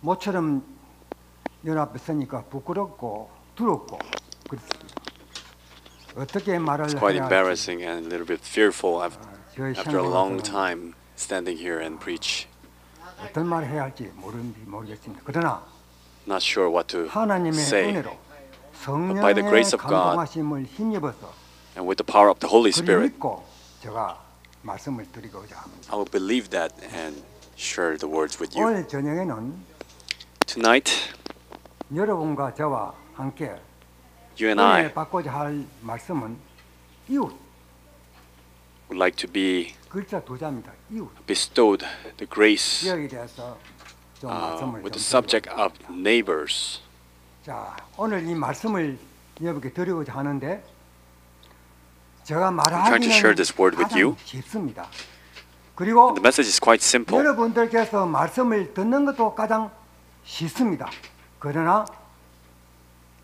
모처럼 연합에 서니까 부끄럽고 두렵고 그렇습니다. 어떻게 말을 It's quite 해야 할지 embarrassing and a little bit fearful 저희 after a long 생각으로서는 time standing here and preach. 어떤 말을 해야 할지 모르겠습니다. 그러나 Not sure what to 하나님의 say. 은혜로 by the 성령의 grace of God 감동하심을 힘입어서 And with the power of the Holy 그리 Spirit, 믿고 제가 말씀을 드리고자 합니다. I will believe that and share the words with you. 오늘 저녁에는 Tonight, 여러분과 저와 함께 you and I 은혜 받고자 할 말씀은 이웃, would like to be 글자 두 자입니다. 이웃. bestowed the grace 여기에 대해서 좀 말씀을 with the 좀 subject 드리고자 of 합니다. neighbors. 자, 오늘 이 말씀을 여러분께 드리고자 하는데 제가 trying to share 말하기는 this word with you. 가장 쉽습니다. 그리고 The message is quite simple. 여러분들께서 말씀을 듣는 것도 가장 쉽습니다. 그러나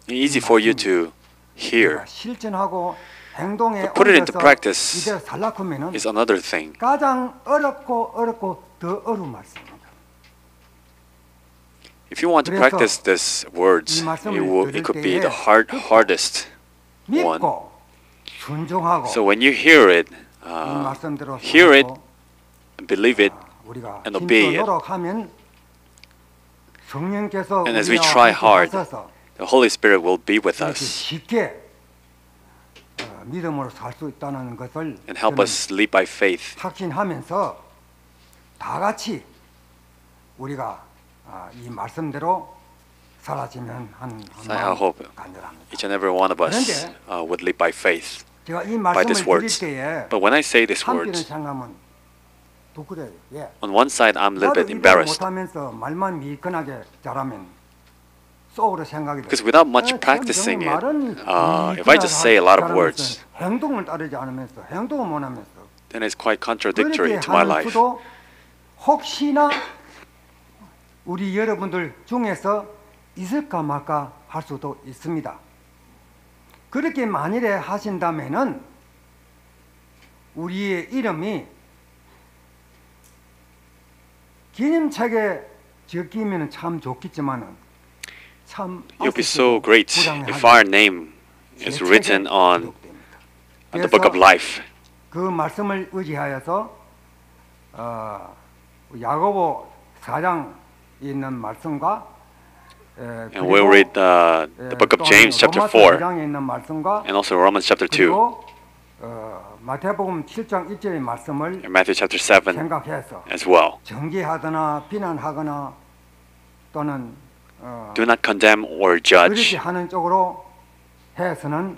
Easy for you to hear. 우리가 실천하고 행동에 But put it into 옮겨서 practice 이대로 살라크면은 is another thing. 가장 어렵고 더 어려운 말씀입니다. If you want to practice these words, it could be the hardest one. 믿고 순종하고 So when you hear it, 이 말씀대로 hear it, 살아서 believe it, 우리가 and obey 힘써 it. 노력하면 성령께서 And as we 우리와 try 함께 hard, 하셔서 the Holy Spirit will be with 이렇게 us 쉽게 믿음으로 살 수 있다는 것을 and help 저는 us live by faith. 확신하면서 다 같이 우리가 이 말씀대로 살아지면 한 I hope 간절합니다. each and every one of us 그런데 would live by faith. 제가 이 by 말씀을 these 드릴 words. 때에 But when I say these 한편은 words, 생각하면 부끄러워요. 예. on one side I'm a little 나도 bit 일을 embarrassed 못하면서 말만 미끈하게 잘하면 속으로 생각이 because without much practicing it, if I just say a lot of words, 행동을 따르지 않으면서 행동을 못하면서 then it's quite contradictory 그렇게 to my 하는 life. 수도 혹시나 우리 여러분들 중에서 있을까 말까 할 수도 있습니다. 그렇게 만일에 하신다면은 우리의 이름이 기념책에 적히면 참 좋겠지만은 참 It would be so great if our name is written on the book of life. 그 말씀을 의지하여서 야고보 4장 있는 말씀과 And we'll read the book of James chapter 4 4장에 있는 말씀과 and also Romans chapter 2 그리고 마태복음 7장 1절의 말씀을 and Matthew chapter 7 생각해서 as well. 정죄하거나 비난하거나 또는 Do not condemn or 그렇게 judge. 하는 쪽으로 해서는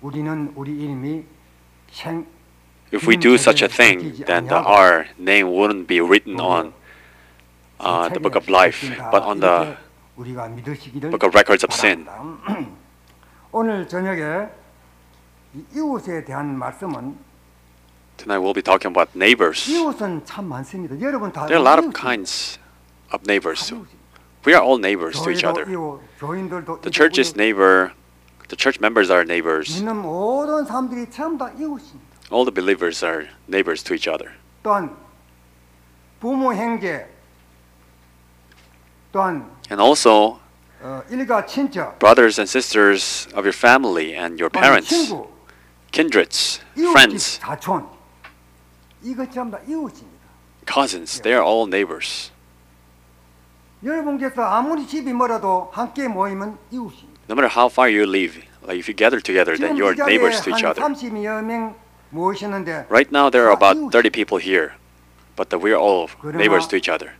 우리는 우리 이름이 If we do such a thing, then our name wouldn't be written on the book of life, but on the 우리가 믿으시기를 book of records of sin. 바랍니다. 오늘 저녁에 이 이웃에 대한 말씀은 Tonight we'll be talking about neighbors. 이웃은 참 많습니다. 여러분 다 There are a lot of 이웃입니다. kinds of neighbors. We are all neighbors to each 교회도 other. 이웃, 교인들도 The church is neighbor. The church members are neighbors. 믿는 모든 사람들이 전부 다 이웃입니다. All the believers are neighbors to each other. 또한 부모 형제 또한 And also 일가 친척 brothers and sisters of your family and your 또한 parents, 친구 kindreds, 이웃집 friends, 사촌 이것 전부 다 이웃입니다. cousins. They are all neighbors. 여러분께서 아무리 집이 멀어도 함께 모이면 이웃입니다. No matter how far you live, like if you gather together, then you are neighbors to each 한 other. 30여 명 모이시는데 Right now there are 다 about 30 people here, but we are all neighbors to each other.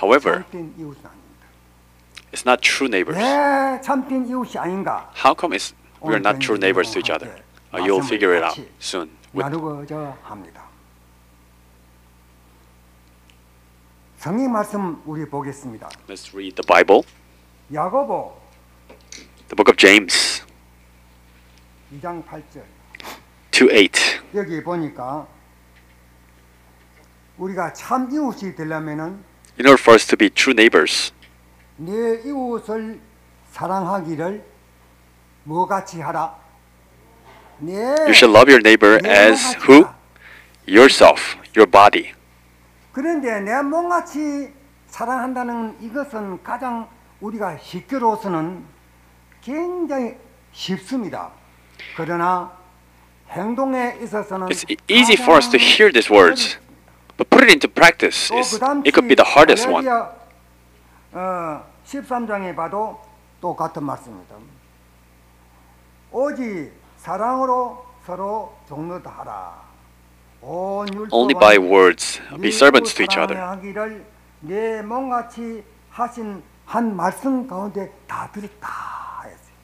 However, 참된 이웃은 아닙니다. it's not true neighbors. 왜 참된 이웃이 아닌가? How come we are not true neighbors to each other? You'll figure it out soon. 나누고자 합니다. 성경 말씀 우리 보겠습니다. Let's read the Bible, 야고보 the book of James 2장 8절 2:8. 여기 보니까 우리가 참 이웃이 되려면은 In order for us to be true neighbors, 내 이웃을 사랑하기를 뭐같이 하라. you should love your neighbor as who? Yourself, your body. 그런데 내 몸같이 사랑한다는 이것은 가장 우리가 쉽게로서는 굉장히 쉽습니다. 그러나 행동에 있어서는 It's easy for us to hear these words, but put it into practice. It could be the hardest one. 13장에 봐도 또 같은 말씀입니다. 오직 사랑으로 서로 종노하라. Only by words be servants to each other. 사랑하기를 내 몸같이 하신 한 말씀 가운데 다 들었다 했어요.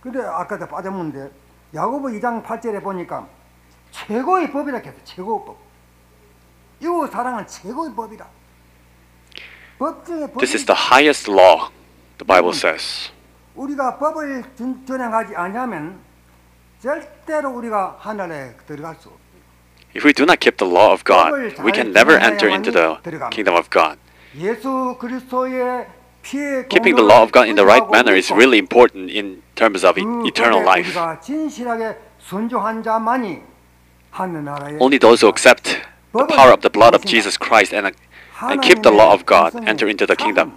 근데 아까도 빠졌는데 야고보 2장 8절에 보니까 최고의 법이라 했어요. 최고의 법. 이웃 사랑은 최고의 법이다. 법 중에 법이 This is the highest law, the Bible says. 우리가 법을 준행하지 않으면 절대로 우리가 하늘에 들어갈 수 없어요. If we do not keep the law of God, we can never enter into the kingdom of God. 예수 그리스도의 피의 Keeping the law of God in the right manner is really important in terms of eternal life. 우리가 진실하게 순종한 자만이 하늘 나라에 Only those who accept the power of the blood of Jesus Christ and keep the law of God enter into the kingdom.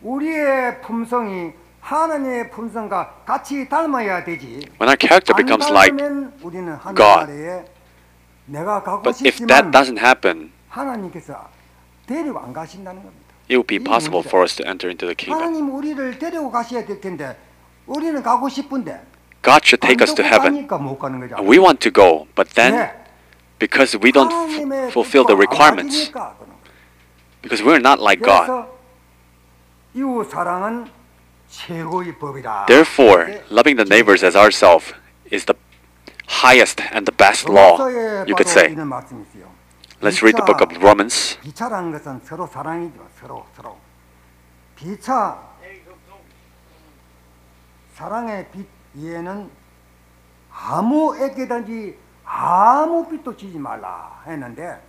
우리의 품성이 하나님의 품성과 같이 닮아야 되지. When our character becomes like 우리는 하늘 God. 나라에 내가 가고 But if 싶지만 that doesn't happen, 하나님께서 데리고 안 가신다는 겁니다. it will be impossible for us to enter into the kingdom. 하나님 우리를 데리고 가셔야 될 텐데 우리는 가고 싶은데 God should take us to heaven. 가니까 못 가는 거죠. We want to go, but then 네. because we don't 하나님의 fulfill the 뜻과 안 requirements, 맞으니까 그런 거예요. because we're not like God. 그래서 이웃 사랑은 최고의 법이다. Therefore, loving the neighbors as ourselves is the highest and the best law, 로마서에 you could 봐도 say. 이런 말씀이 있어요. Let's read the book of Romans. 비차라는 것은 서로 사랑이죠. 서로. 비차 사랑의 빛 위에는 아무에게든지 아무 빛도 지지 말라 했는데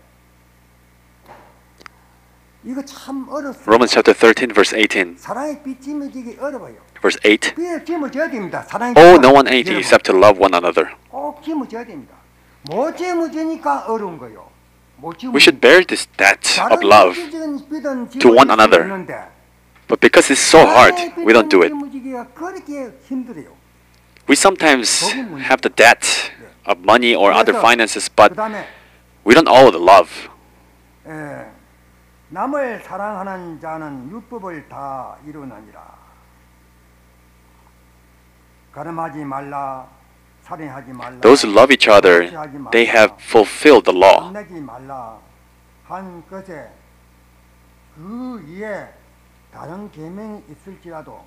이거 참 어렵습니다. Romans chapter 13, verse 18. 사랑의 빛 지어지기 어려워요. Verse 8. 빛을 지어져야 됩니다. 사랑의 Oh, 빛은 no one ain't 여러분, except to love one another. 꼭 지어져야 됩니다. 못 지어지니까 어려운 거요. 못 We should bear this debt of love to one another. But because it's so hard, we don't do it. 그렇게 힘들어요. We sometimes have the debt of money or other finances, but 그다음에 we don't owe the love. 남을 사랑하는 자는 율법을 다 이루느니라. 가늠하지 말라, 살인하지 말라. Those who love each other, they have fulfilled the law. 혼내지 말라 한 것에 그 위에 다른 계명이 있을지라도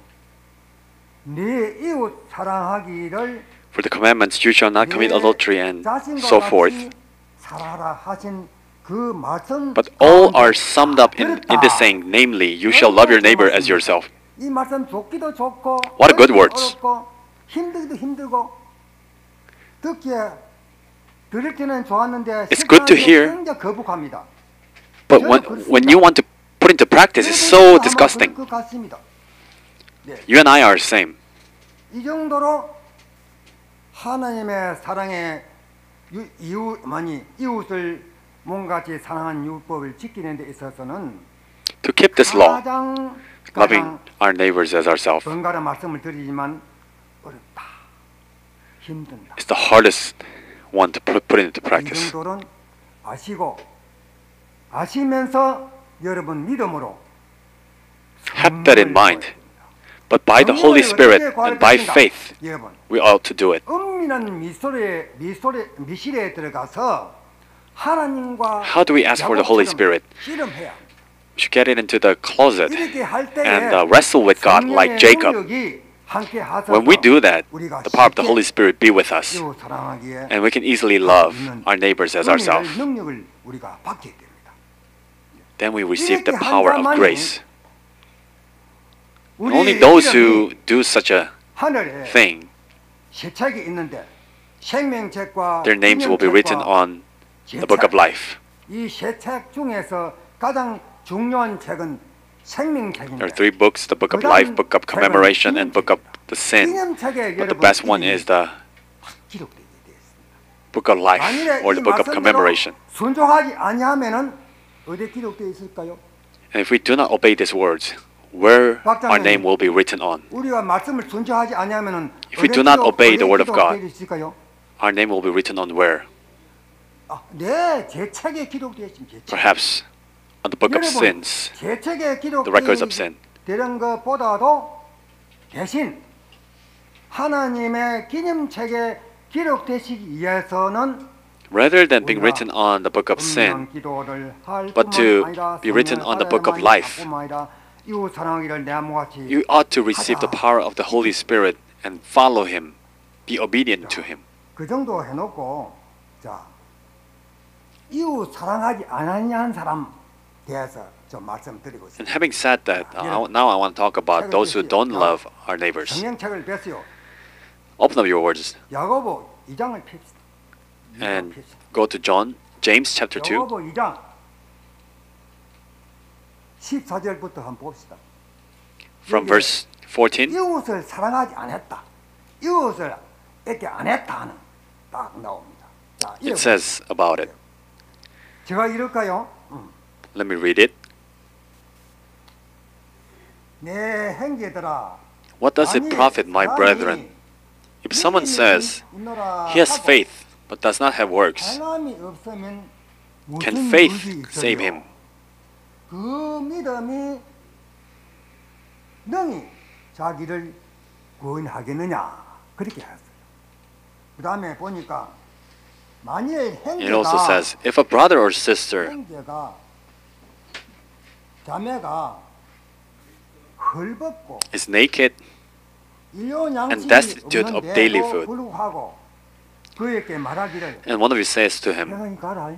네 이웃 사랑하기를 For the commandments, you shall not commit 네 adultery and 자신과 so 같이 forth. 살아라 하신 그 말씀 But all 가운데 are summed up in this 들었다. saying, namely, you shall love your neighbor as yourself. 이 말씀 좋기도 좋고 What a good 어렵기도 words. 어렵고 힘들기도 힘들고 듣기에 들을 때는 좋았는데 It's good to hear. 굉장히 거북합니다. But when you want to put into practice, it's so disgusting. 그 같습니다. 네. You and I are the same. 이 정도로 하나님의 사랑의 이웃을 몸같이 사랑하는 율법을 지키는 데 있어서는 To keep this law, 가장 loving our neighbors as ourselves, 번갈아 말씀을 드리지만 어렵다, 힘든다. is the hardest one to put it into 이 practice. 정도는 아시면서 여러분 믿음으로 Have that in mind. But by the Holy Spirit and by faith, 여러분 we ought to do it. 은밀한 미실에 들어가서 하나님과 How do we ask for the Holy Spirit? 씨름해야 We should get it into the closet 이렇게 할 때에 and wrestle with God like 성령의 Jacob. 능력이 함께 하셔서 When we do that, 우리가 the power of the 쉽게 Holy Spirit be with us, 이웃 사랑하기에 and we can easily love our neighbors as ourselves. 능력을 우리가 받게 됩니다. Then we receive the 이렇게 한 power of 자만이 grace. 우리 Only those 이름이 who do such a 하늘에 thing, 세 책이 있는데 생명책과 their names will be written on the book of life. 이세 책 중에서 가장 중요한 책은 생명책입니다. There are three books: the book of life, book of commemoration, and book of the sin. 기념책에 But the best one is the 기록되게 되어 있습니다. book of life 만일에 or 이 the book of 말씀대로 commemoration. 순종하지 아니하면은 어디에 기록되어 있을까요? And if we do not obey these words, where our name will be written on. 우리가 말씀을 순종하지 않으면은 If we do not obey the word of God, 있을까요? our name will be written on where? 네, 제 책에 기록되어 있습니다. 제 책. Perhaps on the book of sins, 제 책에 the records of sin. 기록되는 것보다도 대신 하나님의 기념책에 기록되시기 위해서는 Rather than being written on the book of sin, but to be written on the book of life, you ought to receive the power of the Holy Spirit and follow Him, be obedient to Him. 그 정도 해놓고 자 이웃 사랑하지 않았냐는 사람 대해서 좀 말씀드리고 And 있습니다. having said that, now I want to talk about those who don't love our neighbors. 성경책을 뺐어요. Open up your words 야고보 2장을 펴시다. and go to James chapter 2. 야고보 2장 14절부터 한번 봅시다. From verse 14. 이웃을 사랑하지 않았다. 이웃을 이렇게 안 했다 하는 딱 나옵니다. 자, It says about it. 제가 이럴까요? Let me read it. 내 형제들아. What does it profit, my brethren, if someone says he has faith but does not have works? Can faith save him? 그 믿음이 능히 자기를 구원하겠느냐 그렇게 했어요. 그 다음에 보니까 만일 It also 형제가 says, if a brother or sister 형제가 자매가 헐벗고 is naked 일용 양식이 destitute of daily 없는데도 food, 불구하고 그에게 말하기를 and one of you says to him, 평안히 가라.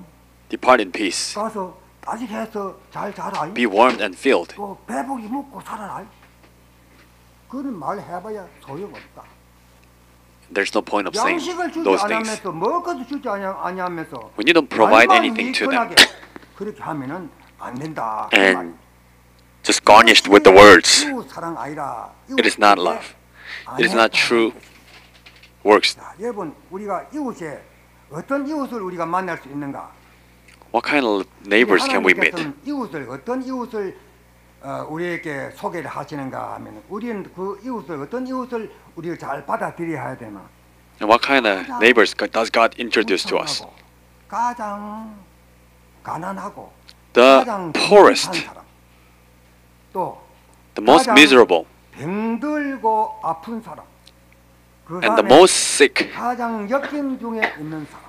depart in peace, 가서 따직해서 잘 자라. be warmed and filled, 또 배불리 먹고 살아라. 그런 말 해봐야 소용없다. there's no point of saying 양식을 주지 those things. 않으면서 먹을 것도 주지 아니하면서 When you don't provide 말만 anything to them, 미끈하게 그렇게 하면은 안 된다. 그 and 말이에요. just garnished with the words, 이웃 사랑 아니라 it is not love. It is not true works. 자, 여러분 우리가 이웃에 어떤 이웃을 우리가 만날 수 있는가? What kind of neighbors can we meet? 하나님께서는 이웃을 어떤 이웃을 우리에게 소개를 하시는가 하면 우리는 그 이웃을 어떤 이웃을 우리가 잘 받아들여야 되나? And what kind of neighbors does God introduce to us? 가장 가난하고 The 가장 poorest, 부족한 사람, 또 the most 가장 miserable, 병들고 아픈 사람, 그 and the 다음에 most sick, 가장 역경 중에 있는 사람,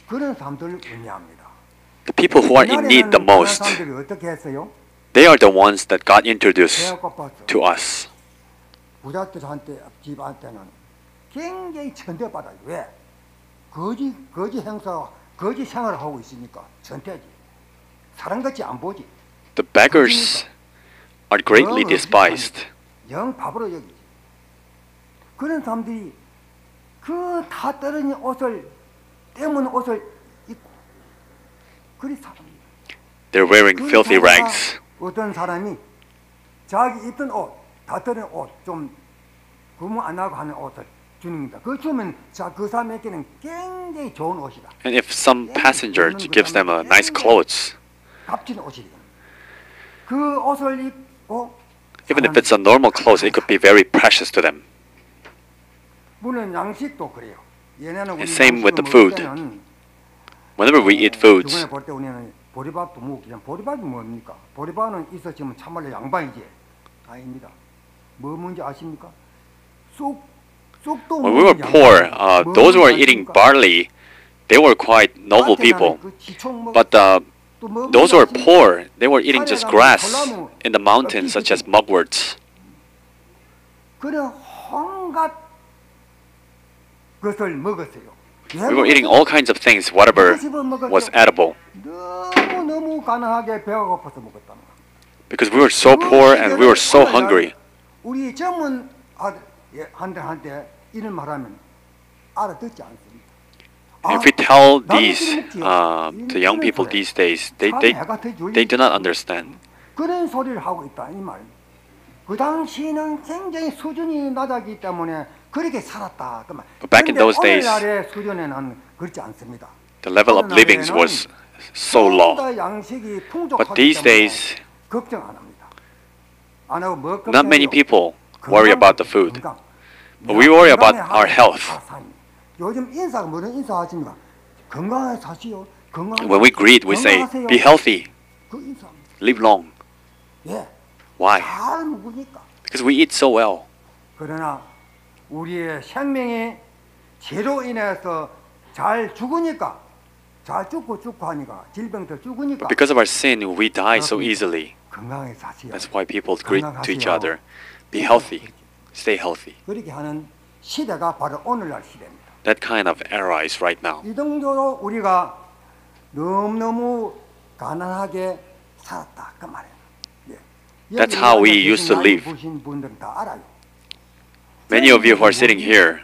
그런 사람들을 의미합니다. the people who are in need the 옛날에는 most, 그런 사람들이 어떻게 했어요? they are the ones that God introduced 배가 고팠어. to us. 부자들한테 집한테는 굉장히 천대받아요. 왜? 거지 행사, 거지 생활을 하고 있으니까 천대지. 사람같이 안 보지. The beggars are greatly despised. 영 밥으로 여기지. 그런 사람들이 그 다 떨어진 옷을 때문 옷을 입고 그리 삽니다. They're wearing filthy 그러다가 rags. 어떤 사람이 자기 입던 옷, 다 떨어진 옷, 좀 구멍 안 나고 하는 옷을 주는 겁니다. 그걸 주면 그 사람에게는 굉장히 좋은 옷이다. And if some passenger gives them a nice clothes, 값진 옷이다. 그 옷을 입고 even if it's a normal clothes, it could be very precious to them. 물론 양식도 그래요. 얘네는 우리 same with the 양식을 food. 먹을 때는 Whenever we eat foods, 저번에 볼 때 우리는 보리밥도 먹고 그냥 보리밥이 뭡니까? 보리밥은 있었지만 참말로 양반이지 아닙니다. 뭐 뭔지 아십니까? 쑥도 when we were poor, those who were eating barley, they were quite noble people. But those who were poor, they were eating just grass in the mountains, such as mugworts. 그런 온갖 것을 먹었어요. We were eating all kinds of things, whatever was edible, 너무 가난하게 배가 고파서 먹었다는 거야. because we were so poor and we were so hungry. 우리 젊은 아들한테 이런 말하면 알아듣지 않습니다. And if we tell these to young people these days, they do not understand. 그런 소리를 하고 있다 이 말. 그 당시는 굉장히 수준이 낮았기 때문에 그렇게 살았다 그 말. But back in those days, 오늘날의 수준에는 그렇지 않습니다. the level of living was so low. 양식이 But 풍족하기 these 때문에 days, 걱정 안 합니다. 안 하고 뭐 not many 걱정해요? people worry about the food. 건강. But we worry about 건강에 our 하루 health. 다 사니. 요즘 인사가 뭐는 인사하십니까? 건강하게 사시오. 건강하게 When we 사시오. greet, we say, 건강하세요. be healthy, 그 인사합니다. live long. 예. Why? 잘 먹으니까. Because we eat so well. 그러나 우리의 생명이 죄로 인해서 잘 죽으니까, 잘 죽고 하니까, 질병들 죽으니까 But because of our sin, we die so easily. 건강하게 사시오. That's why people greet to each other. Be healthy, stay healthy. 그렇게 하는 시대가 바로 오늘날 시대입니다. That kind of era is right now. 이 정도로 우리가 너무너무 가난하게 살았다 그 말이에요. 예. That's how we used to live. 보신 분들은 다 알아요. Many of you who are sitting here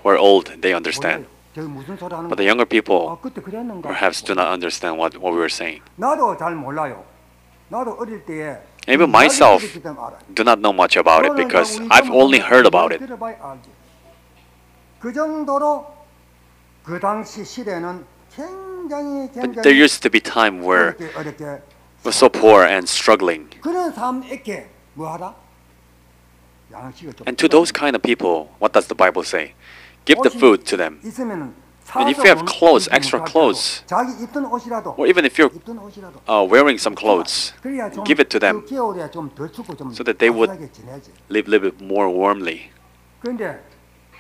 who are old, they understand. 저기 무슨 소리 하는 But the younger people 그때 그랬는가? perhaps do not understand what we were saying. 나도 잘 몰라요. 나도 어릴 때에 Even myself do not know much about it because I've only heard about it. 그 정도로 그 당시 시대는 굉장히 But there used to be time where 어렵게 we're so poor and struggling. 그런 사람에게 뭐하라? 양식을 좀 And to those kind of people, what does the Bible say? Give the food to them. 있으면은 And if you have clothes, extra clothes, 자기 입던 옷이라도 or even if you're 입던 옷이라도 wearing some clothes, 그래야 좀 give it to them 그 겨울에 좀 덜 춥고 좀 so that they would 따뜻하게 지내지. live a little bit more warmly. 그런데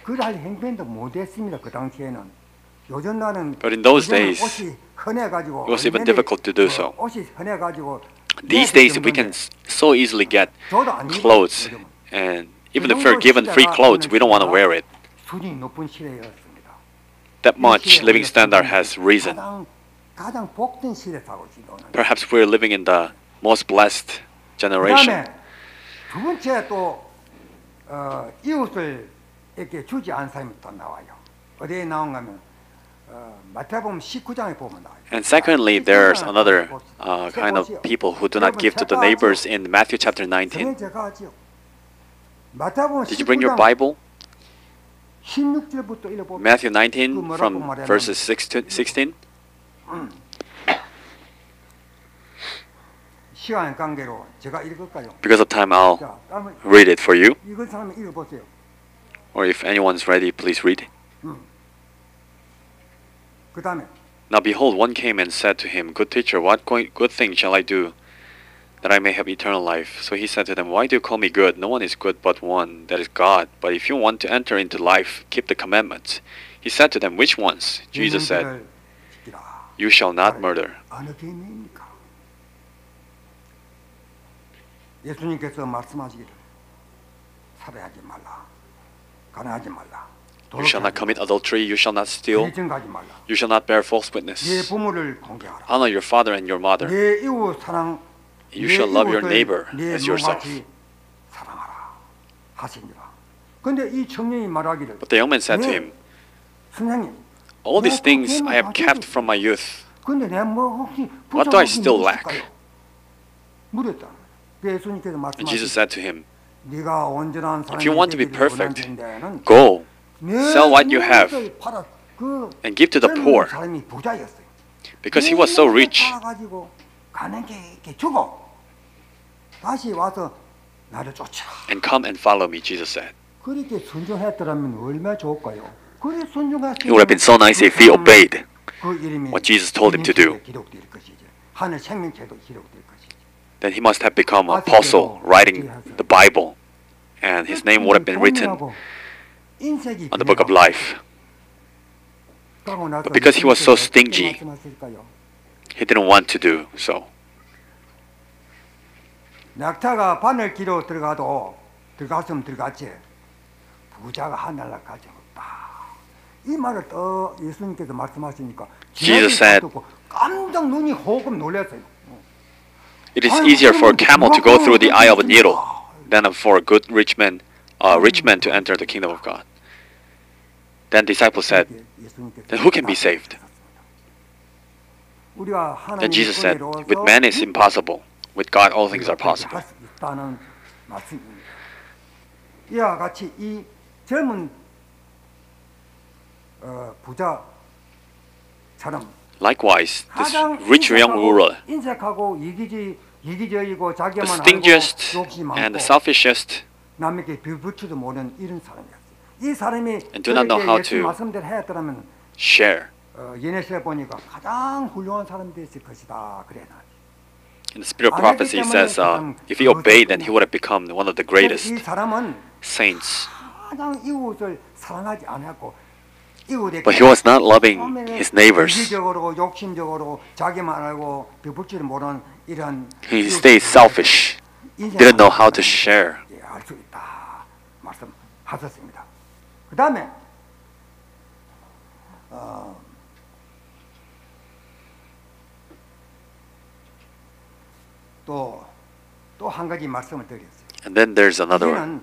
그할 행편도 못했습니다. 그 당시에는. 요즘 나는 But in those 요즘은 days, 옷이 흔해가지고 it was even difficult to do so. 옷이 흔해가지고 These days, we can so easily get 저도 안 입어요, clothes, 요즘은. and even if we're given free clothes, we don't want to wear it. 수준이 높은 시대였습니다. That much living standard has risen. 가장 복된 시대 사고 지도는. Perhaps we're living in the most blessed generation. 그다음에 두 번째 또 이웃을 이렇게 주지 않은 사람이 또 나와요. 어디에 나온가면 마태복음 19장에 보면 나와요. And secondly, there's another kind of people who do not give to the neighbors in Matthew chapter 19. 제가 하지요. 마태복음 Did you bring your 19장 Bible? 16절부터 읽어보면 Matthew 19 from verses 6 to 16. 시간 관계로 제가 읽을까요? Because of time, I'll 자, 그러면 read it for you. 읽은 사람이 읽어보세요. Or if anyone's ready, please read. 그 다음에 Now behold, one came and said to him, Good teacher, what good thing shall I do that I may have eternal life? So he said to them, Why do you call me good? No one is good but one, that is God. But if you want to enter into life, keep the commandments. He said to them, Which ones? Jesus said, 계명들을 지키라. You shall not murder. 어느 계명입니까? 예수님께서 말씀하시기를 살해하지 말라, 간하지 말라, You shall not commit adultery. You shall not steal. 증가하지 말라, You shall not bear false 네 witness. 부모를 공개하라, Honor your father and your mother. 네 이웃 사랑, You shall love your 이웃을 neighbor 네 as yourself. 몸같이 사랑하라 하시니라. 근데 이 청년이 말하기를 But the young man said to 네, him, 선생님, All these 내가 그 things 계명 I have 다 kept 지키- from my youth. 근데 내가 뭐 혹시 What do I 부족한 게 still 무엇일까요? lack? 물었다. 그 예수님께서 And Jesus 말씀하시기를 said to him, 네가 온전한 If you want to be 되기를 perfect, 원하는 데는 Go, 내 sell what you have, 인생을 팔아. 그 and give to the 젊은 poor. 사람이 부자였어요. Because he was so 내 rich. 인생을 팔아가지고 가는 게 이렇게 주고 다시 와서 나를 쫓아. And come and follow me, Jesus said. 그렇게 순종했더라면 얼마나 좋을까요? 그래 순종했으면 It would have been so nice if he obeyed 그 이름이 what Jesus told him to do. 기록될 것이지. 하늘 생명체도 기록될 것이지. Then he must have become an apostle writing the Bible. And his name would have been written on the book of life. But because he was so stingy, he didn't want to do so. 낙타가 바늘기로 들어갔으면 들어갔지 부자가 하늘날 가지 없다. 이 말을 또 예수님께서 말씀하시니까 Jesus said, 깜짝 눈이 호금 놀랐어요. It is easier for a camel to go through the eye of a needle than for a good rich man to enter the kingdom of God. Then disciples said, Then who can be saved? Then Jesus said, With man it's impossible. With God all things are possible. 이와 같이 이 젊은 부자처럼 Likewise, this 가장 rich young ruler, 인색하고 이기적이고 자기만 the 알고 stingiest 욕심 and the 많고 selfishest, 남에게 빌붙지도 모르는 이런 사람이었어요. 이 사람이 and do not know how 예수 to 말씀대로 했더라면 share. 예네스에 보니까 가장 훌륭한 사람이 됐을 것이다. 그래 나. In the spirit of prophecy, it says if he obeyed, then he would have become one of the 이 greatest 사람은 saints. 가장 이웃을 사랑하지 않았고 이웃에게 But he was not loving his neighbors. 이기적으로 욕심적으로 자기만 알고 빌붙지를 모르는 이런 He stayed selfish, didn't know how to share. 알수 있다 말씀하셨습니다. 그 다음에 또 한 가지 말씀을 드렸어요. And then there's another 이제는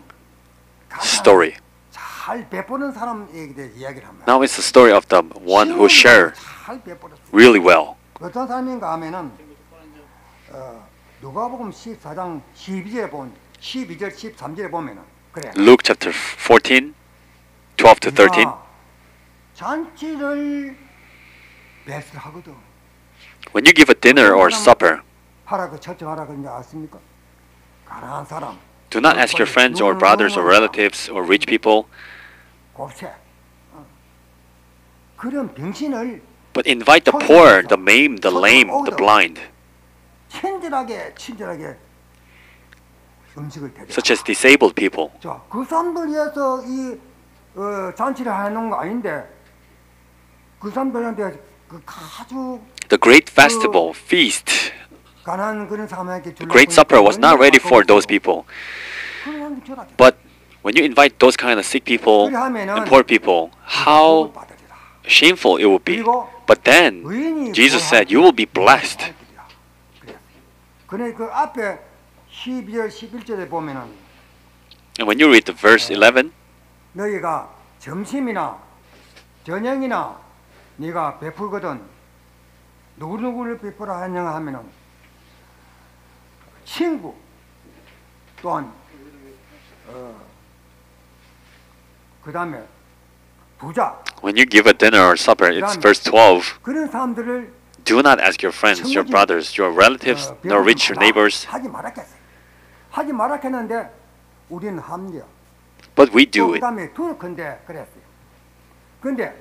가장 story. 잘 베푸는 사람에게 대해 이야기를 합니다. Now it's the story of the one who shared 잘 베풀었어요. really well. 어떤 사람인가 하면은 누가복음 14장 12절에 보면 12절 13절에 보면은 그래. Luke chapter 14, 12 to 13. 잔치를 배설하거든. When you give a dinner or supper, 하라고 처청하라고 이제 아십니까? 가난한 사람. do not ask your friends or brothers or relatives or rich people, 곱세. 그런 병신을 but invite the poor, the maimed, the lame, the blind, 친절하게 음식을 대접. such as disabled people. 자, 그 사람들 위해서 이 잔치를 하는 거 아닌데 그 사람들한테 그 아주 The great festival, feast, 가난한 그런 사람에게 the great supper was not ready for those people. But when you invite those kind of sick people and poor people, how shameful it would be. But then Jesus said, you will be blessed. 그래 그 앞에 12절 11절에 보면은 And when you read the verse 11, 너희가 점심이나 저녁이나 네가 베풀거든 누구누구를 베풀어 하냐 하면은 친구 또한 그 다음에 부자 when you give a dinner or supper, it's verse 12. 그런 사람들을 Do not ask your friends, your brothers, your relatives, nor rich your neighbors, 하지 말았겠어요. 하지 말았겠는데 우리는 합니다. but we do 그 it. 다음에 두근데 그랬어요. 근데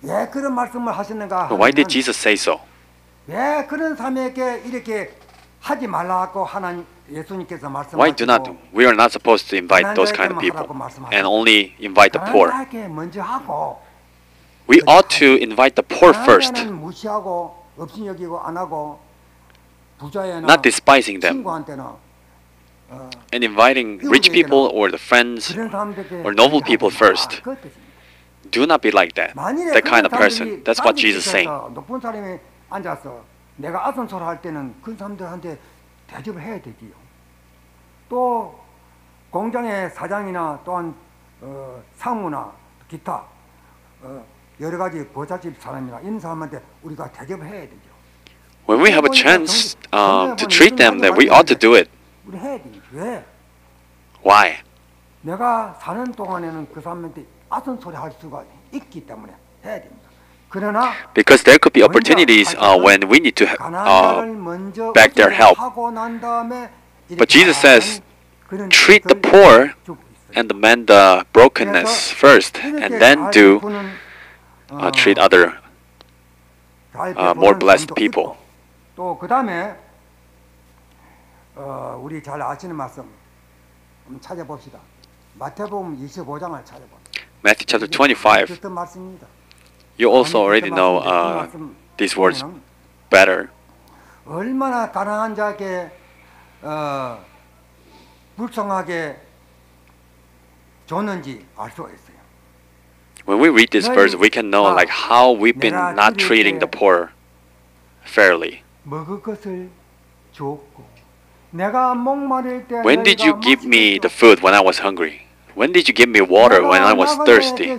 왜 그런 말씀을 하셨는가 But why 하면 did Jesus say so? 왜 그런 사람에게 이렇게 하지 말라고 하나님 예수님께서 Why do not? 말씀하시고 We are not supposed to invite those kind of people and only invite the poor. 가난하게 먼저 하고 We ought to invite the poor first, 가난한 무시하고 없인 여기고 안 하고 부자에나 not despising them, 친구한테나 and inviting rich people or the friends 그런 사람들에게 or noble people first. 그 뜻입니다. Do not be like that. 만일에 That kind of 그런 person. 사람들이 That's what 딴 Jesus is saying. 집에서 높은 사람이 앉아서 내가 아선소리 할 때는 그 사람들한테 대접을 해야 되지요. 또 공장의 사장이나 또한 상무나 기타 여러 가지 보살집 사람이나 이런 사람한테 우리가 대접을 해야 되죠. When we have a chance to treat them, then we ought to do it. 우리 해야 되죠. 왜? Why? 내가 사는 동안에는 그 사람한테 아선소리 할 수가 있기 때문에 해야 됩니다. 그러나 Because there could be opportunities when we need to back their help. But Jesus says, treat the poor and mend the brokenness first, and then do treat other more blessed people. 또 그 다음에 우리 잘 아시는 말씀 한번 찾아봅시다. 마태복음 25장을 찾아봅니다. Matthew chapter 25. 어떤 말씀입니다. You also already know these words better. 얼마나 가난한 자에게 불쌍하게 줬는지 알 수가 있어요. When we read this verse, we can know like how we've been not treating the poor fairly. 먹을 것을 줬고 내가 목마를 때 When did you give me the food when I was hungry? When did you give me water when I was thirsty?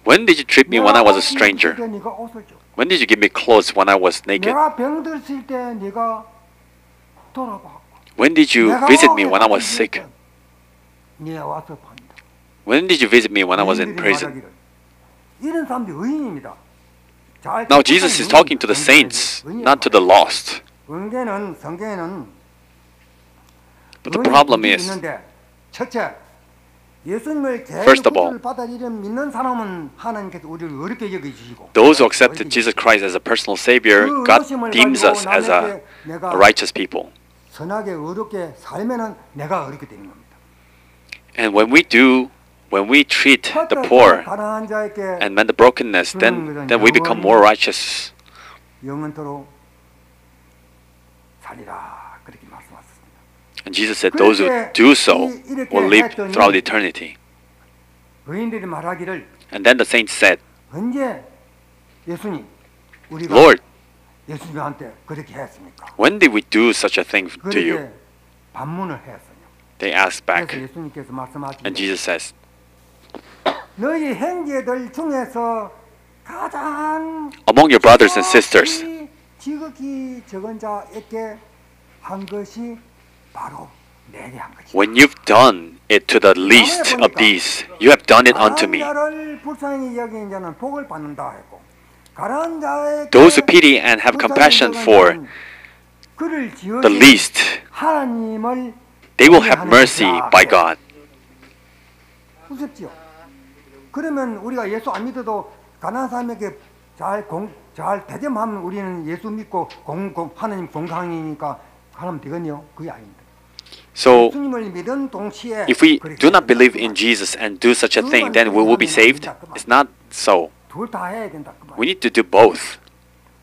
When did you treat me when I was a stranger? When did you give me clothes when I was naked? When did you visit me when I was sick? When did you visit me when I was in prison? 이런 사람들이 의인입니다. Now Jesus is talking to the saints, not to the lost. 성경에는 But the problem is, 있는데 첫째 예수님을 First of all, 구주를 받아들이는 믿는 사람은 하나님께서 우리를 어렵게 여겨주시고 those who accepted Jesus Christ as a personal Savior, God deems us as a righteous people. 선하게 어렵게 살면은 내가 어렵게 되는 겁니다. And when we treat the poor 가난한 자에게 and mend the brokenness, then we become more righteous. 영원토록 살리라 그렇게 말씀하셨습니다. And Jesus said, those who do so will live throughout eternity. 의인들이 말하기를 And then the saints said, 언제 예수님 우리가 Lord, 예수님한테 그렇게 했습니까? when did we do such a thing to you? 그렇게 반문을 했어요. They asked 그래서 back. 예수님께서 말씀하시기를 And Jesus says, 너희 형제들 중에서 가장 among your brothers and sisters, 지극히 적은 자에게 한 것이 바로 내게 한 것이다. when you've done it to the least of these, you have done it unto me. 가난자를 불쌍히 여기는 자는 복을 받는다 했고 가난한 자에게 Those who pity and have compassion for 그를 the 지으신 least, 하나님을 they will have mercy by God. 무섭지요. 그러면 우리가 예수 안 믿어도 가난한 사람에게 잘 대접하면 우리는 예수 믿고 하나님 건강이니까 하면 되거든요. 그게 아닙니다. So, 예수님을 믿은 동시에 if we 그렇게 do not believe in Jesus and do such a thing, then we will be saved? It's not so. 둘 다 해야 된다. 그 We 말. need to do both.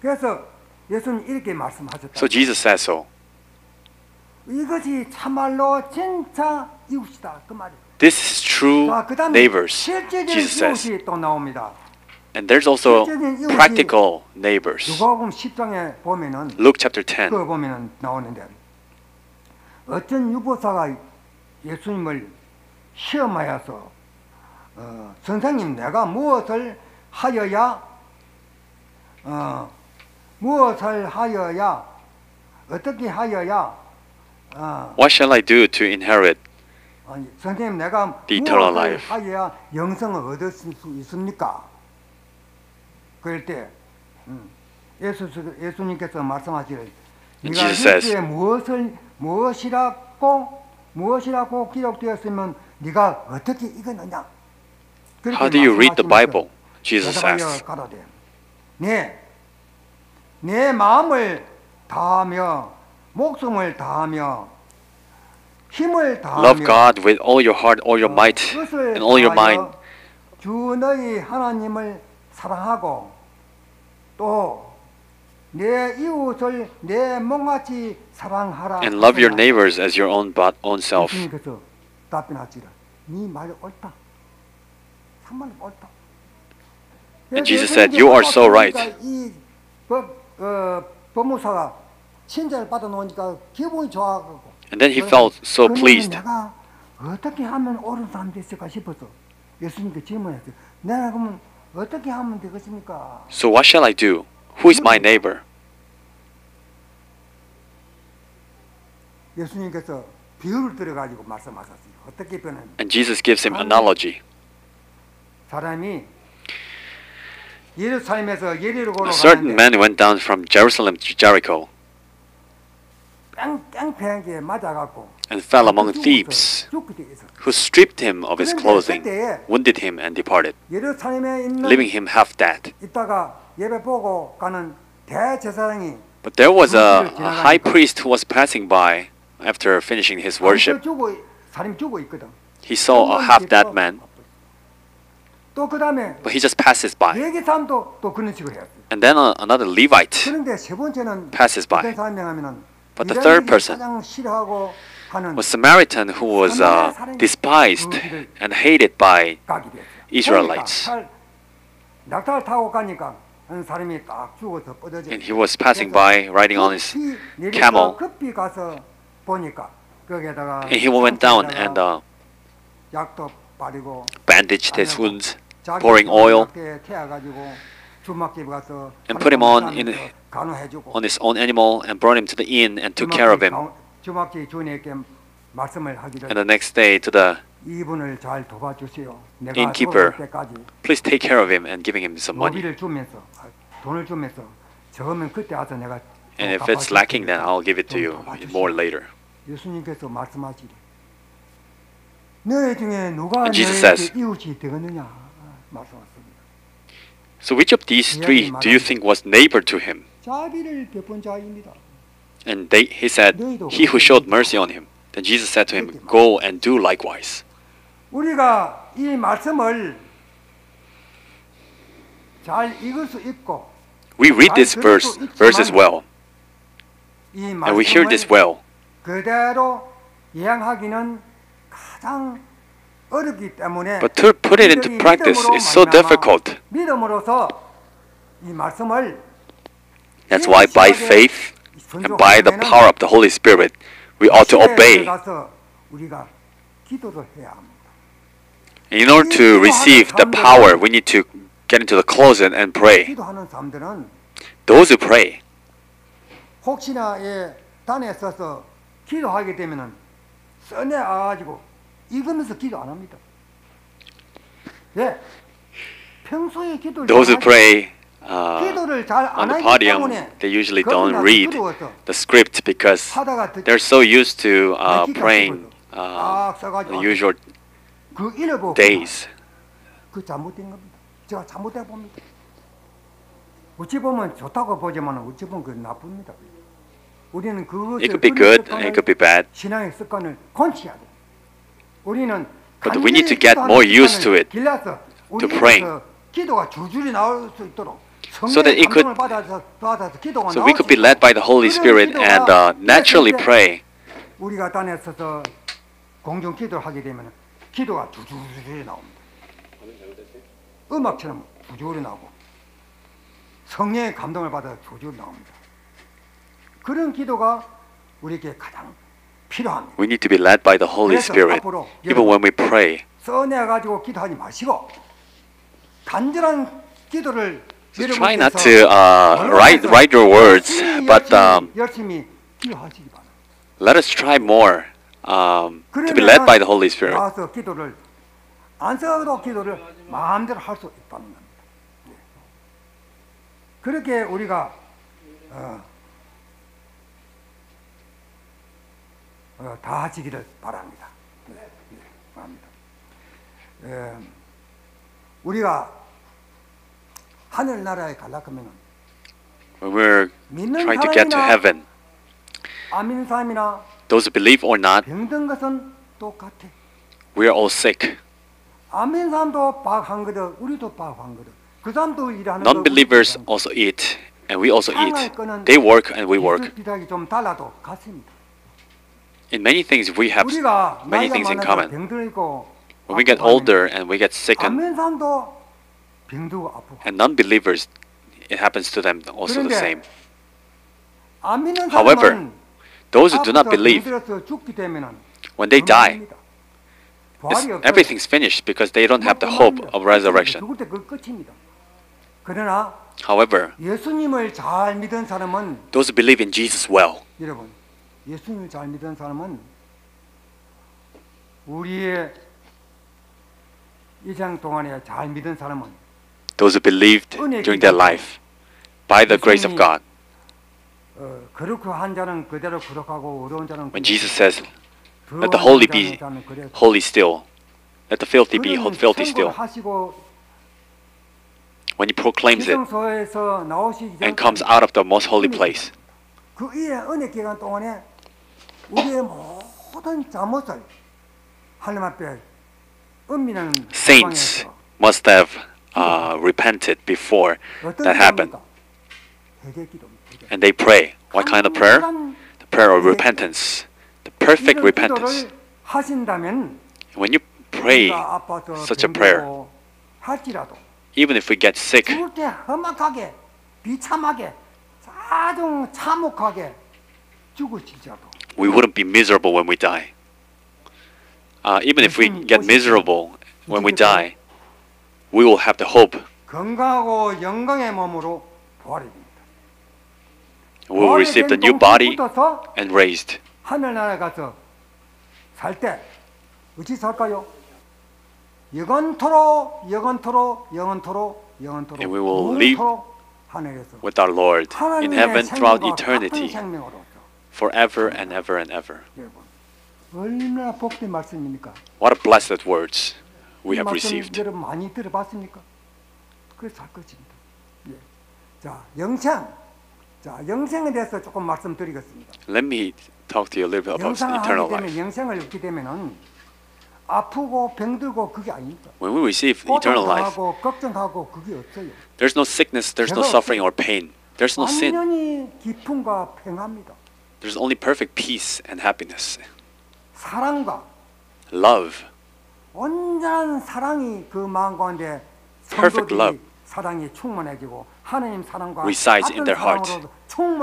그래서 예수님 이렇게 말씀하셨다. So Jesus says so. 이것이 참말로 진짜 이웃이다. 그 말이에요. This is true 자, 그다음에 neighbors, 실제적인 Jesus says. 이웃이 또 나옵니다. And there's also practical neighbors. 누가복음 10장에 보면은 Luke chapter 10. 그거 보면은 나오는데 어떤 유보사가 예수님을 시험하여서 선생님 내가 무엇을 하여야 어떻게 하여야 What shall I do to inherit? 선생님 내가 The eternal 무엇을 life. 하여야 영생을 얻을 수 있습니까? 그럴 때 예수님께서 말씀하시길 And 네가 Jesus says, 율법에 무엇이라고 기록되었으면 네가 어떻게 이겼느냐? 그렇게 How do you read the 말씀하시면서 Bible? Jesus 대답하여 asks. 가로되 내 마음을 다하며 목숨을 다하며 힘을 다하며 Love God with all your heart, all your might, 뜻을 and all your mind. 다하여 주 너희 하나님을 사랑하고 또 내 이웃을 내 몸같이 사랑하라. And love your neighbors as your own self. 예수님께서 답변하시라. 네 말이 옳다. 정말 옳다. And Jesus said, "You are so right." 이 법무사가 칭찬을 받아놓으니까 기분이 좋아하고. And then he felt so 그러면 pleased. 내가 어떻게 하면 옳은 사람이 됐을까 싶어서 예수님께 질문했어요. 내가 그러면 어떻게 하면 되겠습니까? So what shall I do? Who is my neighbor? 예수님께서 비유를 들어가지고 말씀하셨어요. 어떻게 변하는? And Jesus gives him analogy. 사람이 예루살렘에서 예리고로 A certain 가는데 man went down from Jerusalem to Jericho 깡패에게 맞아갖고 and fell among thieves, 죽게 돼 있어. who stripped him of his clothing, wounded him, and departed, 예루살렘에 있는 leaving him half dead. 있다가 예배 보고 가는 대제사장이 But there was a high priest who was passing by after finishing his worship. 사람 죽어 있거든. He saw a half dead man, 또 그다음에 but he just passes by. 예기 사람도 또 그런 식으로 해요. And then another Levite 그런데 세 번째는 passes by. 어떤 사람이 하면은 But the third person 가장 싫어하고 하는 was Samaritan, who was despised and hated by 각이 됐어요. Israelites. 낙타를 타고 가니까 한 사람이 딱 죽어서 뻗어져. And he was passing by, riding on his camel. 급히 가서 보니까 거기에다가 And he went down and 약도 바르고 bandaged his wounds, pouring oil, 태워가지고 주막집 가서 and put him on 간호해주고 his own animal and brought him to the inn and took care of him. 주막집 주인에게 말씀을 하기를 And the next day to the 이분을 잘 도와주세요. 내가 innkeeper, 돌아올 때까지 please take care of him, and giving him some money. 노비를 주면서 돈을 주면서 적으면 그때 와서 내가 And if it's lacking, then I'll give it to you more later. 예수님께서 말씀하시되 너희 중에 누가 And Jesus 너에게 says, 이웃이 되겠느냐 말씀하십니다. So which of these three do you think was neighbor to him? 자비를 베푼 자입니다. And he said, he who showed mercy on him. Then Jesus said to him, go and do likewise. 우리가 이 말씀을 잘 읽을 수 있고 We read this verse as well, 이 and we hear this well. 그대로 이행하기는 가장 어렵기 때문에 But to put it into practice is so difficult. 믿음으로서 이 말씀을 That's why by faith and by the power of the Holy Spirit, we ought to obey. 우리가 기도를 해야 합니다. In order to receive the power, we need to get into the closet and pray. 기도하는 사람들은 Those who pray, 혹시나 단에 서서 기도하게 되면은 썬에 와가지고 읽으면서 기도 안 합니다. 예, 평소에 기도를 those who pray 기도를 잘 on 안 the 하기 podium, 때문에 they usually 겁이 don't 나서 read 두려워서 the script because 하다가 they're so used to 기가 praying 딱 써가지고 the usual 그 읽어보고 days. 그 잘못된 겁니다. 제가 잘못돼 봅니다. 어찌 보면 좋다고 보지만 어찌 보면 그 나쁩니다. 우리는 그것을 It could be good and it could be bad. 신앙의 습관을 건치해야 돼. 우리는 But we need to get more used to it, to praying. 기도가 줄줄이 나올 수 있도록 So that it could, so we could be led by the Holy Spirit and naturally pray. 우리가 단에 서서 공중 기도를 하게 되면 기도가 줄줄이 나옵니다. 음악처럼 줄줄이 나오고 성령의 감동을 받아 줄줄이 나옵니다. 그런 기도가 우리에게 가장 필요합니다. We need to be led by the Holy Spirit, even when we pray. 써내가지고 기도하지 마시고 간절한 기도를 So try not to write your words, but 열심히 기도하시기 바랍니다. let us try more to be led by the Holy Spirit. 나와서 기도를 안 써도 기도를 마음대로 할 수 있다는 겁니다. 그렇게 우리가 다 하시기를 바랍니다. 바랍니다. 우리가 하늘나라에 가려면 When we're trying to get to heaven, 안 믿는 사람이나 those who believe or not, 병든 것은 똑같아. we are all sick. 안 믿는 사람도 파악한 거든 우리도 파악한 거든 그 사람도 일하는 거 Non-believers also eat, and we also eat. They work and we work. 비슷하게 좀 달라도 같습니다. In many things, we have 우리가 many 나이가 things in 많아서 common. 병들고 When we get older and we get sick, 안 믿는 사람도 병들고 아프고 and non-believers, it happens to them also the same. 안 믿는 However, 사람은 those who do not 아파서 believe, 병들어서 죽게 되면은 when they die, 부활이 없어요. everything's finished because they don't have the hope of resurrection. 죽을 때 그 끝입니다. 그러나 However, 예수님을 잘 믿은 사람은 those who believe in Jesus well, 여러분 예수님을 잘 믿은 사람은 우리의 이생 동안에 잘 믿은 사람은 those who believed during their life, by the grace of God. 거룩한 자는 그대로 거룩하고 어려운 자는 When Jesus says, let the holy be holy still, let the filthy be filthy still, when he proclaims it and comes out of the most holy place, 그 은혜 기간 동안에 우리의 모든 잘못을 하나님 앞에 은밀한 saints must have repented before that happened. And they pray. What kind of prayer? The prayer of repentance. The perfect repentance. When you pray such a prayer, even if we get sick, 죽을 때 험악하게 비참하게 아주 참혹하게 죽을지라도 we wouldn't be miserable when we die. Even if we get miserable when we die, we will have the hope. 건강하고 영광의 몸으로 부활이 됩니다. We will receive the new body and raised. 하늘나라에 가서 살 때 어찌 살까요? 영원토록 영원토록 영원토록 영원토록 And we will live 하늘에서 with our Lord in 하나님의 heaven throughout 생명과 같은 eternity, 생명으로서 forever and ever and ever. 여러분 얼마나 복된 말씀입니까? What a blessed words we 이 have 말씀 received. 여러분 많이 들어봤습니까? 그래서 할 것입니다. 예. 자, 영생. 자, 영생에 대해서 조금 말씀드리겠습니다. Let me talk to you a little bit about 영생을 eternal 하게 되면 life. 영생을 얻게 되면은 아프고 병들고 그게 아닙니다. When we receive eternal life, 고통하고 걱정하고 그게 없어요. there's no sickness, there's no suffering or pain, there's no sin. 완전히 기쁨과 평화입니다. There's only perfect peace and happiness. 사랑과 Love, 온전한 사랑이 그 마음 가운데 Perfect love 성도들이 사랑이 충만해지고 하나님 사랑과 resides in 같은 their heart. 사랑으로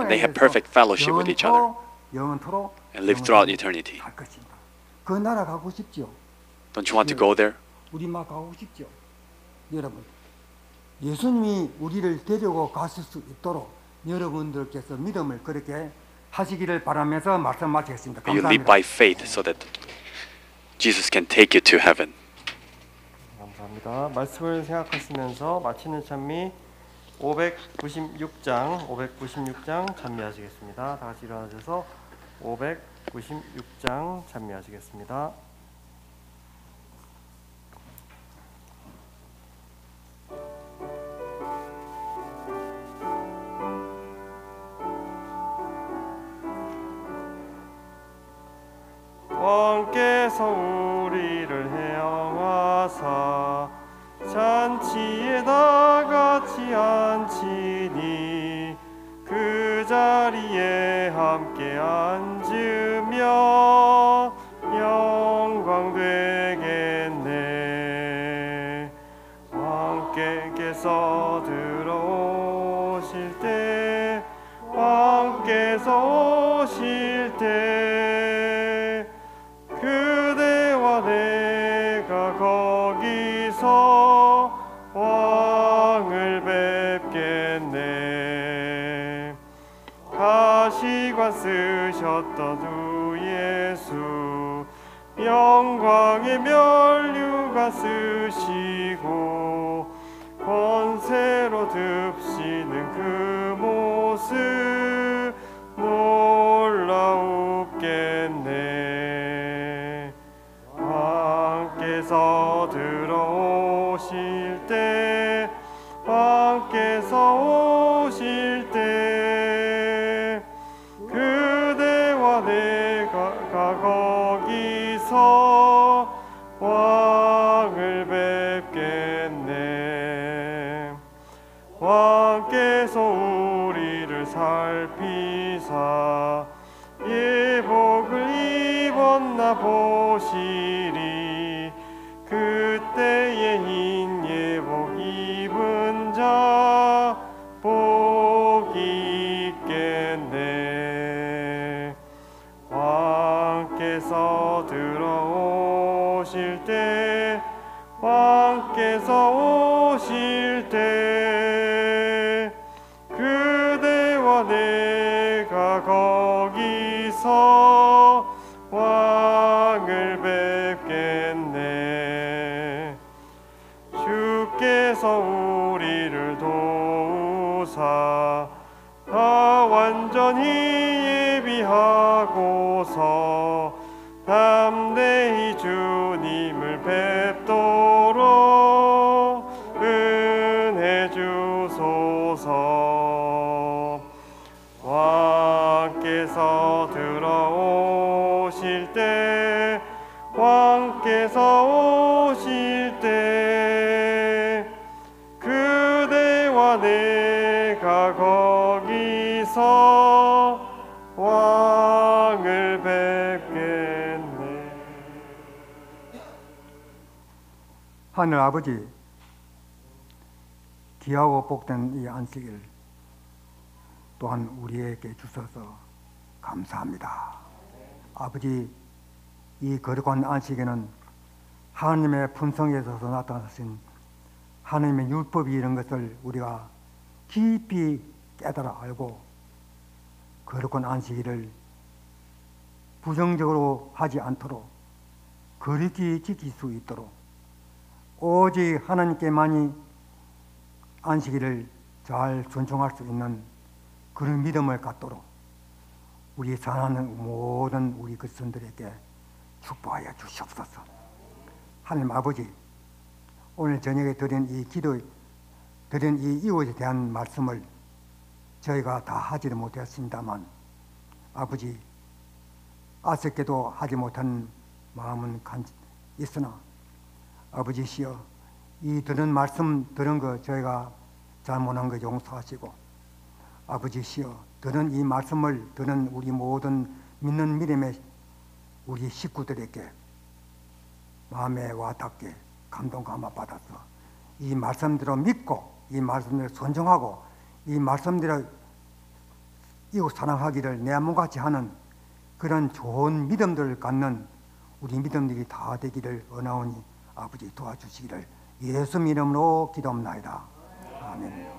And they have 충만해져서 perfect fellowship with each other 영원토록 and live throughout eternity. 갈 것입니다. 그 나라 가고 싶죠. Don't you want to go there? 우리 막 가고 싶죠. 여러분, 예수님이 우리를 데리고 가실 수 있도록 여러분들께서 믿음을 그렇게 하시기를 바라면서 말씀 마치겠습니다. May you live by 감사합니다. faith so that Jesus can take you to heaven. 감사합니다. 말씀을 생각하시면서 마치는 찬미 596장 찬미하시겠습니다. 다 같이 일어나셔서 596장 찬미하시겠습니다. 왕께서 우리를 해양하사 잔치에 나같이 앉히니 그 자리에 함께 앉으며 영광 되겠네. 왕께서 들어오실 때 왕께서 오실 때 그대와 내가 거기서 왕을 뵙겠네. 가시관 쓰셨던 주 예수 영광의 면류관 쓰시고 권세로 듭시는 그 모습 놀라우겠네. 왕께서 들어오실 때 왕께서 오실 때 그대와 내가 거기서 왕을 뵙겠네. 왕께서 우리를 살피사 예복을 입었나 보시리. 그때에 흰 예복 입은 자 복이 있겠네. 왕께서 들어오실 때 왕께서 오실 때 그대와 내가 거기서 왕을 뵙겠네. 주께서 우리를 도우사 다 완전히 예비하고서 담대히 주님을 뵙도록 은혜 주소서. 왕께서 들어오실 때 왕께서 오실 때 그대와 내가 거기서 왕을 뵙겠네. 하늘 아버지, 귀하고 복된 이 안식일 또한 우리에게 주셔서 감사합니다. 아버지, 이 거룩한 안식에는 하나님의 품성에서 나타나신 하나님의 율법이 이런 것을 우리가 깊이 깨달아 알고 거룩한 안식일을 부정적으로 하지 않도록 거룩히 지킬 수 있도록 오직 하나님께만이 안식일을 잘 존중할 수 있는 그런 믿음을 갖도록 우리 사랑하는 모든 우리 그리스도인들에게 축복하여 주시옵소서. 하나님 아버지, 오늘 저녁에 드린 이 이웃에 대한 말씀을 저희가 다 하지를 못했습니다만 아버지, 아쉽게도 하지 못한 마음은 있으나 아버지시여, 이 들은 말씀 들은 거 저희가 잘못한 거 용서하시고, 아버지시여, 들은 이 말씀을 들은 우리 모든 믿는 믿음의 우리 식구들에게 마음에 와닿게 감동 감화 받아서 이 말씀대로 믿고, 이 말씀대로 존중하고, 이 말씀대로 이웃 사랑하기를 내 몸같이 하는 그런 좋은 믿음들을 갖는 우리 믿음들이 다 되기를 원하오니 아버지 도와주시기를 예수 이름으로 기도합나이다. 아멘.